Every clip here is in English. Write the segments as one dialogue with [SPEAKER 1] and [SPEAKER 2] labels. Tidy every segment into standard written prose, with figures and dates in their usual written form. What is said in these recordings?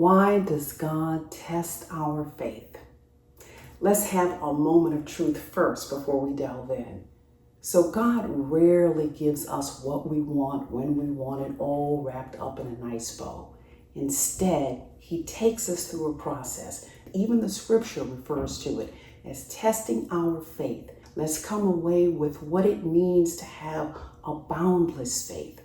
[SPEAKER 1] Why does God test our faith? Let's have a moment of truth first before we delve in. So God rarely gives us what we want when we want it, all wrapped up in a nice bow. Instead, he takes us through a process. Even the scripture refers to it as testing our faith. Let's come away with what it means to have a boundless faith,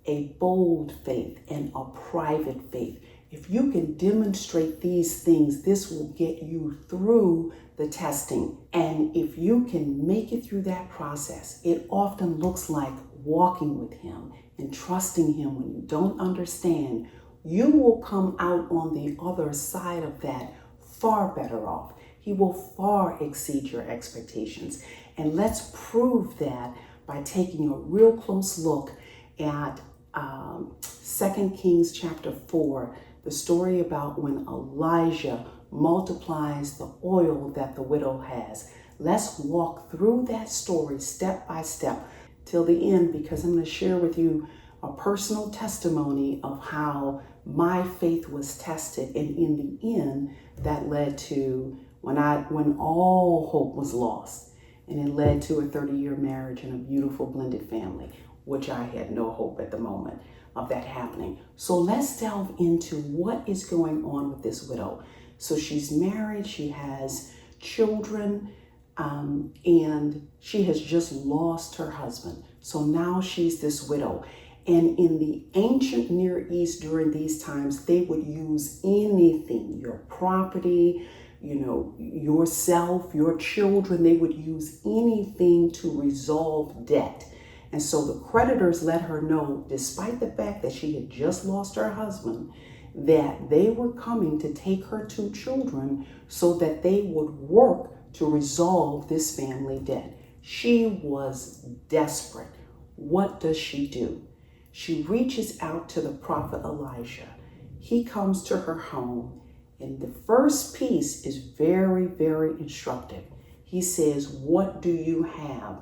[SPEAKER 1] a bold faith, and a private faith. If you can demonstrate these things, this will get you through the testing. And if you can make it through that process, it often looks like walking with him and trusting him when you don't understand. You will come out on the other side of that far better off. He will far exceed your expectations. And let's prove that by taking a real close look at 2 Kings chapter 4, the story about when Elijah multiplies the oil that the widow has. Let's walk through that story step by step till the end, because I'm going to share with you a personal testimony of how my faith was tested, and in the end that led to when all hope was lost, and it led to a 30-year marriage and a beautiful blended family, which I had no hope at the moment of that happening. So let's delve into what is going on with this widow. So she's married, she has children, and she has just lost her husband. So now she's this widow. And in the ancient Near East during these times, they would use anything, your property, yourself, your children, they would use anything to resolve debt. And so the creditors let her know, despite the fact that she had just lost her husband, that they were coming to take her 2 children so that they would work to resolve this family debt. She was desperate. What does she do? She reaches out to the prophet Elijah. He comes to her home, and the first piece is very, very instructive. He says, "What do you have?"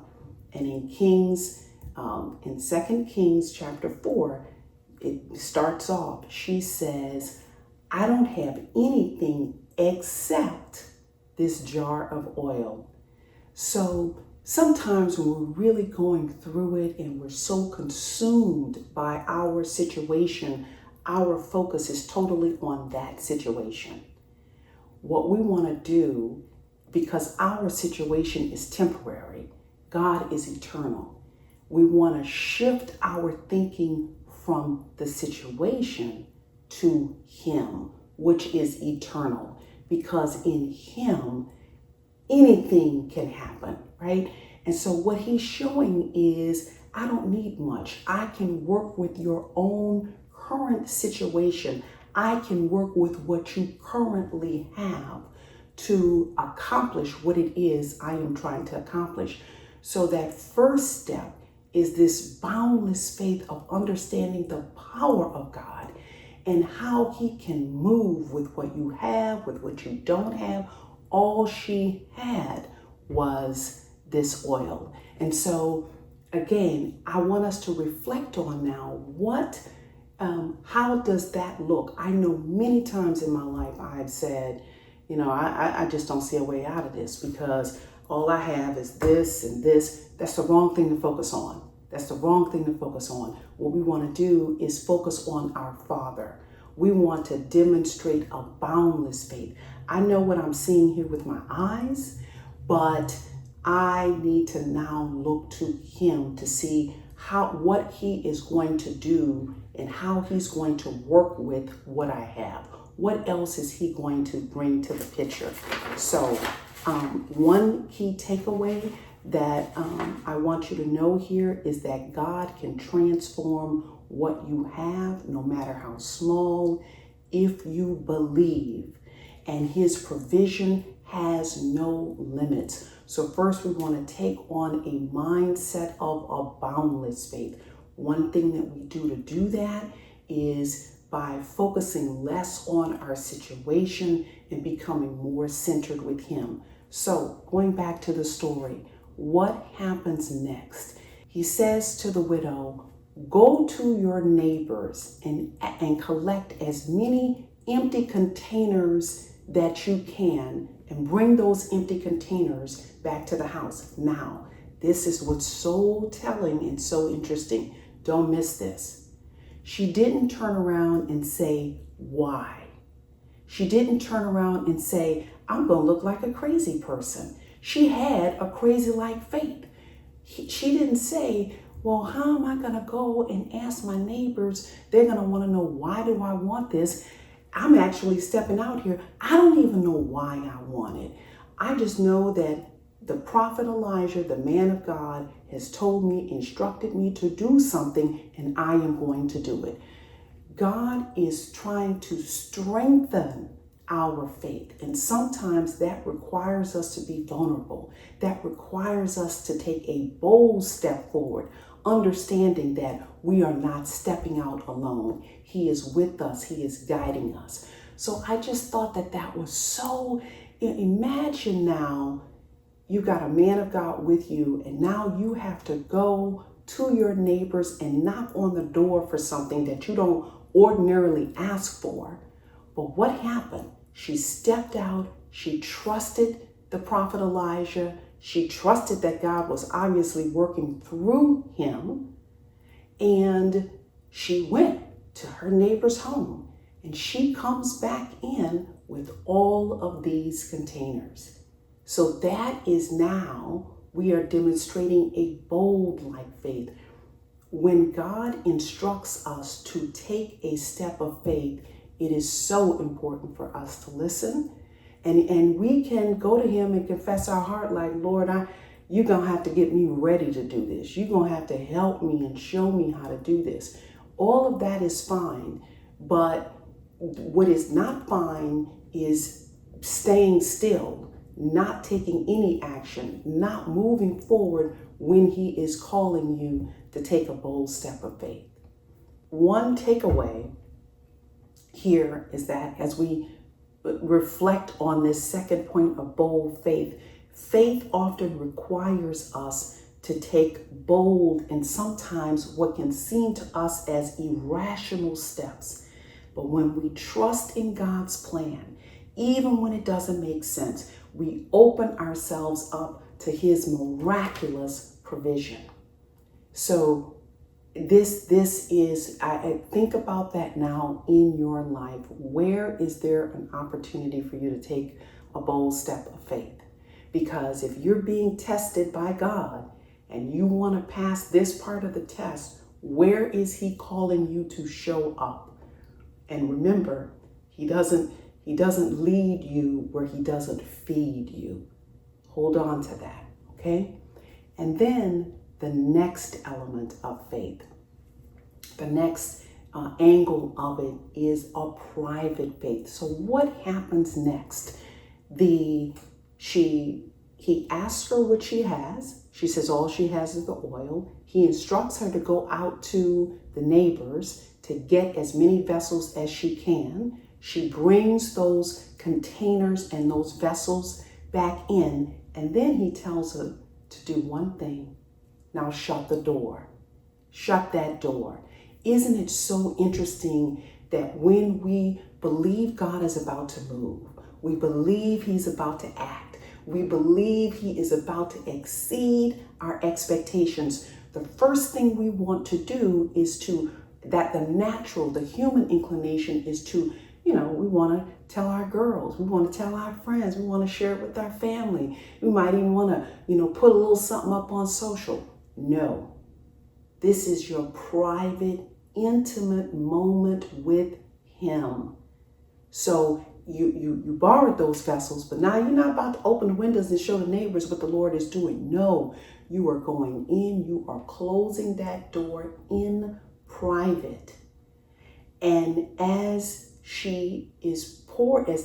[SPEAKER 1] And in 2 Kings chapter 4, it starts off, she says, "I don't have anything except this jar of oil." So sometimes when we're really going through it and we're so consumed by our situation, our focus is totally on that situation. What we want to do, because our situation is temporary, God is eternal. We want to shift our thinking from the situation to him, which is eternal, because in him, anything can happen, right? And so what he's showing is, I don't need much. I can work with your own current situation. I can work with what you currently have to accomplish what it is I am trying to accomplish. So that first step is this boundless faith of understanding the power of God and how he can move with what you have, with what you don't have. All she had was this oil. And so again, I want us to reflect on now how does that look? I know many times in my life I've said, I just don't see a way out of this because all I have is this and this. That's the wrong thing to focus on. That's the wrong thing to focus on. What we want to do is focus on our Father. We want to demonstrate a boundless faith. I know what I'm seeing here with my eyes, but I need to now look to him to see what he is going to do and how he's going to work with what I have. What else is he going to bring to the picture? So one key takeaway that I want you to know here is that God can transform what you have, no matter how small, if you believe. And his provision has no limits. So first we want to take on a mindset of a boundless faith. One thing that we do to do that is by focusing less on our situation and becoming more centered with him. So going back to the story, what happens next? He says to the widow, "Go to your neighbors and collect as many empty containers that you can and bring those empty containers back to the house. Now, this is what's so telling and so interesting. Don't miss this. She didn't turn around and say, why? She didn't turn around and say, I'm going to look like a crazy person. She had a crazy-like faith. She didn't say, well, how am I going to go and ask my neighbors? They're going to want to know, why do I want this? I'm actually stepping out here. I don't even know why I want it. I just know that the prophet Elijah, the man of God, has told me, instructed me to do something, and I am going to do it. God is trying to strengthen our faith. And sometimes that requires us to be vulnerable. That requires us to take a bold step forward, understanding that we are not stepping out alone. He is with us. He is guiding us. So I just thought that that was so, imagine now you got a man of God with you, and now you have to go to your neighbors and knock on the door for something that you don't ordinarily ask for. But what happened? She stepped out. She trusted the prophet Elijah. She trusted that God was obviously working through him. And she went to her neighbor's home, and she comes back in with all of these containers. So that is now, we are demonstrating a bold-like faith. When God instructs us to take a step of faith, it is so important for us to listen. And we can go to him and confess our heart like, Lord, you're going to have to get me ready to do this. You're going to have to help me and show me how to do this. All of that is fine. But what is not fine is staying still, not taking any action, not moving forward when he is calling you to take a bold step of faith. One takeaway here is that as we reflect on this second point of bold faith, faith often requires us to take bold and sometimes what can seem to us as irrational steps. But when we trust in God's plan, even when it doesn't make sense, we open ourselves up to his miraculous provision. So this is, I think about that now in your life. Where is there an opportunity for you to take a bold step of faith? Because if you're being tested by God and you want to pass this part of the test, where is he calling you to show up? And remember, he doesn't lead you where he doesn't feed you. Hold on to that, okay? And then the next element of faith, the next angle of it is a private faith. So what happens next? He asks her what she has. She says all she has is the oil. He instructs her to go out to the neighbors to get as many vessels as she can. She brings those containers and those vessels back in, and then he tells her to do one thing. Now shut the door. Shut that door. Isn't it so interesting that when we believe God is about to move, we believe he's about to act, we believe he is about to exceed our expectations, the first thing we want to do is the human inclination is to, we want to tell our girls, we want to tell our friends, we want to share it with our family. We might even want to, put a little something up on social. No, this is your private, intimate moment with him. So you borrowed those vessels, but now you're not about to open the windows and show the neighbors what the Lord is doing. No, you are going in, you are closing that door in private. And as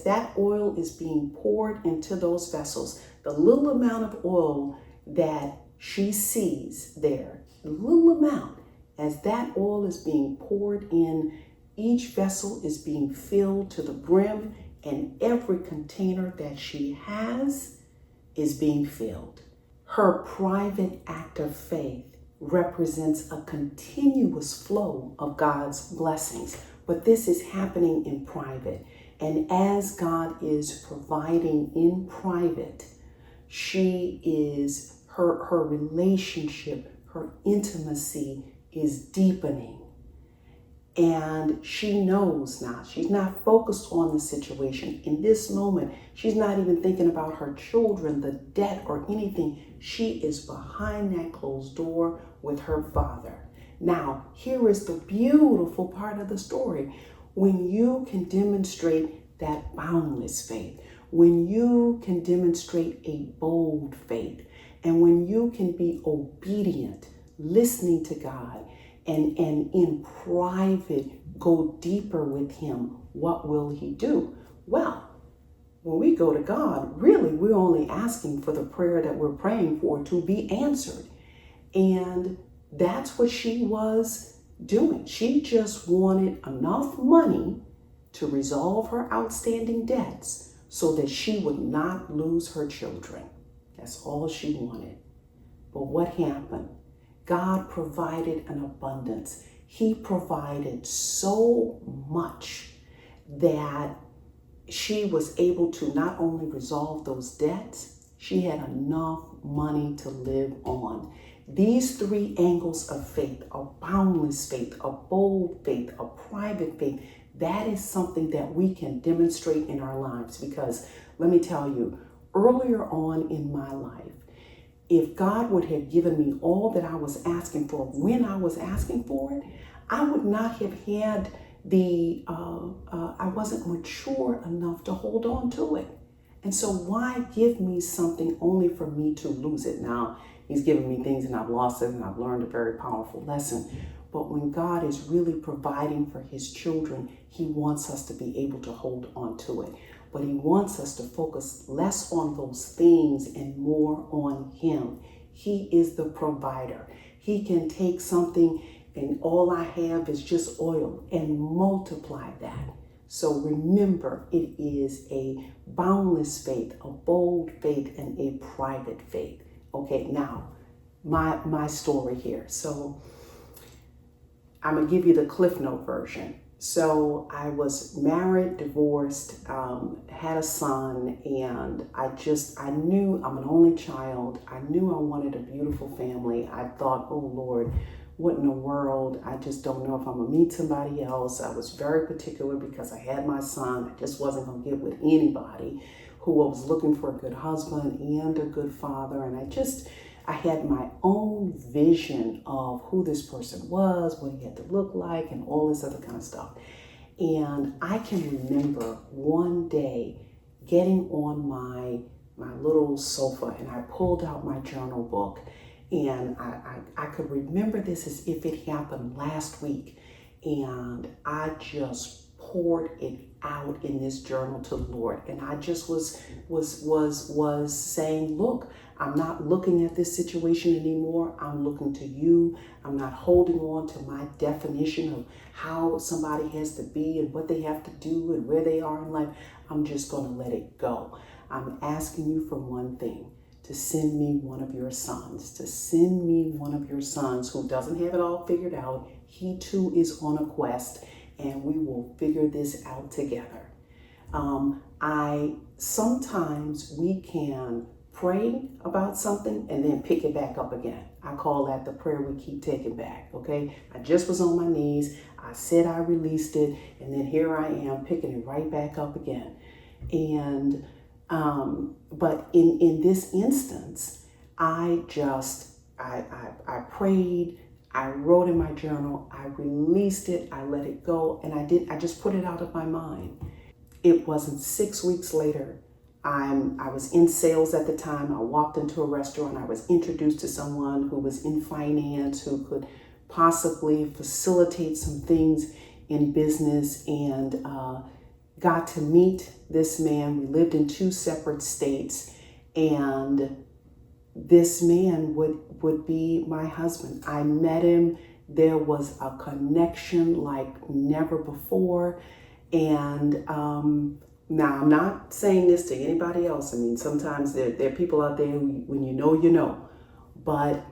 [SPEAKER 1] that oil is being poured into those vessels, the little amount of oil that she sees there, the little amount, as that oil is being poured in, each vessel is being filled to the brim, and every container that she has is being filled. Her private act of faith represents a continuous flow of God's blessings. but this is happening in private. And as God is providing in private, her relationship, her intimacy is deepening. And she knows now, she's not focused on the situation. In this moment, she's not even thinking about her children, the debt, or anything. She is behind that closed door with her father. Now, here is the beautiful part of the story. When you can demonstrate that boundless faith, when you can demonstrate a bold faith, and when you can be obedient, listening to God, and in private go deeper with him, what will he do? Well, when we go to God, really, we're only asking for the prayer that we're praying for to be answered. And that's what she was doing. She just wanted enough money to resolve her outstanding debts so that she would not lose her children. That's all she wanted. But what happened? God provided an abundance. He provided so much that she was able to not only resolve those debts, she had enough money to live on. These three angles of faith, a boundless faith, a bold faith, a private faith, that is something that we can demonstrate in our lives. Because let me tell you, earlier on in my life, if God would have given me all that I was asking for when I was asking for it, I would not have had I wasn't mature enough to hold on to it. And so why give me something only for me to lose it? Now, he's given me things and I've lost it and I've learned a very powerful lesson. But when God is really providing for his children, he wants us to be able to hold on to it. But he wants us to focus less on those things and more on him. He is the provider. He can take something and all I have is just oil and multiply that. So remember, it is a boundless faith, a bold faith, and a private faith. Okay, now, my story here. So I'm going to give you the Cliff Note version. So I was married, divorced, had a son, and I knew I'm an only child. I knew I wanted a beautiful family. I thought, oh Lord, what in the world? I just don't know if I'm gonna meet somebody else. I was very particular because I had my son. I just wasn't gonna get with anybody who was looking for a good husband and a good father. And I had my own vision of who this person was, what he had to look like, and all this other kind of stuff. And I can remember one day getting on my little sofa and I pulled out my journal book, and I could remember this as if it happened last week. And I just poured it out in this journal to the Lord. And I just was saying, look, I'm not looking at this situation anymore. I'm looking to you. I'm not holding on to my definition of how somebody has to be and what they have to do and where they are in life. I'm just going to let it go. I'm asking you for one thing, to send me one of your sons, who doesn't have it all figured out. He too is on a quest, and we will figure this out together. Sometimes we can pray about something and then pick it back up again. I call that the prayer we keep taking back, okay? I just was on my knees. I said I released it, and then here I am picking it right back up again. And but in this instance, I prayed, I wrote in my journal, I released it, I let it go, and I just put it out of my mind. It wasn't 6 weeks later. I was in sales at the time. I walked into a restaurant. I was introduced to someone who was in finance, who could possibly facilitate some things in business, and got to meet this man. We lived in 2 separate states, and this man would be my husband. I met him. There was a connection like never before. And now, I'm not saying this to anybody else. I mean, sometimes there are people out there who, when you know, you know. But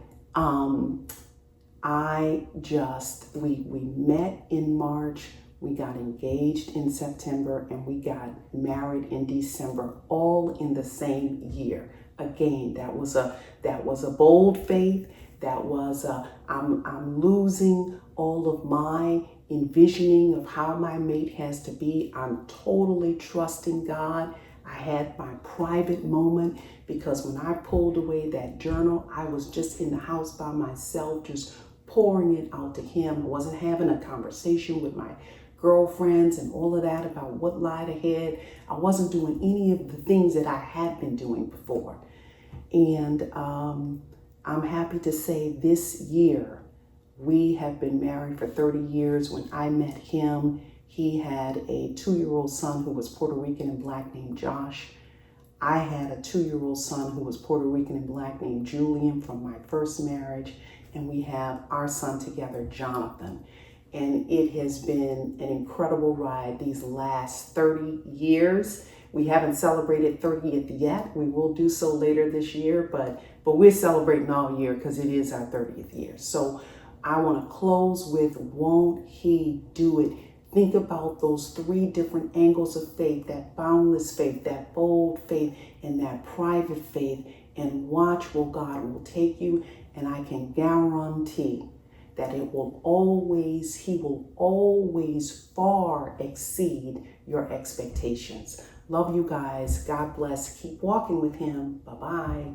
[SPEAKER 1] we met in March. We got engaged in September and we got married in December, all in the same year. Again, that was a bold faith. That was I'm losing all of my envisioning of how my mate has to be. I'm totally trusting God. I had my private moment because when I pulled away that journal, I was just in the house by myself, just pouring it out to him. I wasn't having a conversation with my girlfriends and all of that about what lied ahead. I wasn't doing any of the things that I had been doing before. And I'm happy to say this year, we have been married for 30 years. When I met him, he had a 2-year-old son who was Puerto Rican and Black named Josh. I had a 2-year-old son who was Puerto Rican and Black named Julian from my first marriage. And we have our son together, Jonathan. And it has been an incredible ride these last 30 years. We haven't celebrated 30th yet. We will do so later this year, but we're celebrating all year because it is our 30th year. So I want to close with, won't he do it? Think about those 3 different angles of faith, that boundless faith, that bold faith, and that private faith, and watch where God will take you. And I can guarantee that he will always far exceed your expectations. Love you guys. God bless. Keep walking with him. Bye-bye.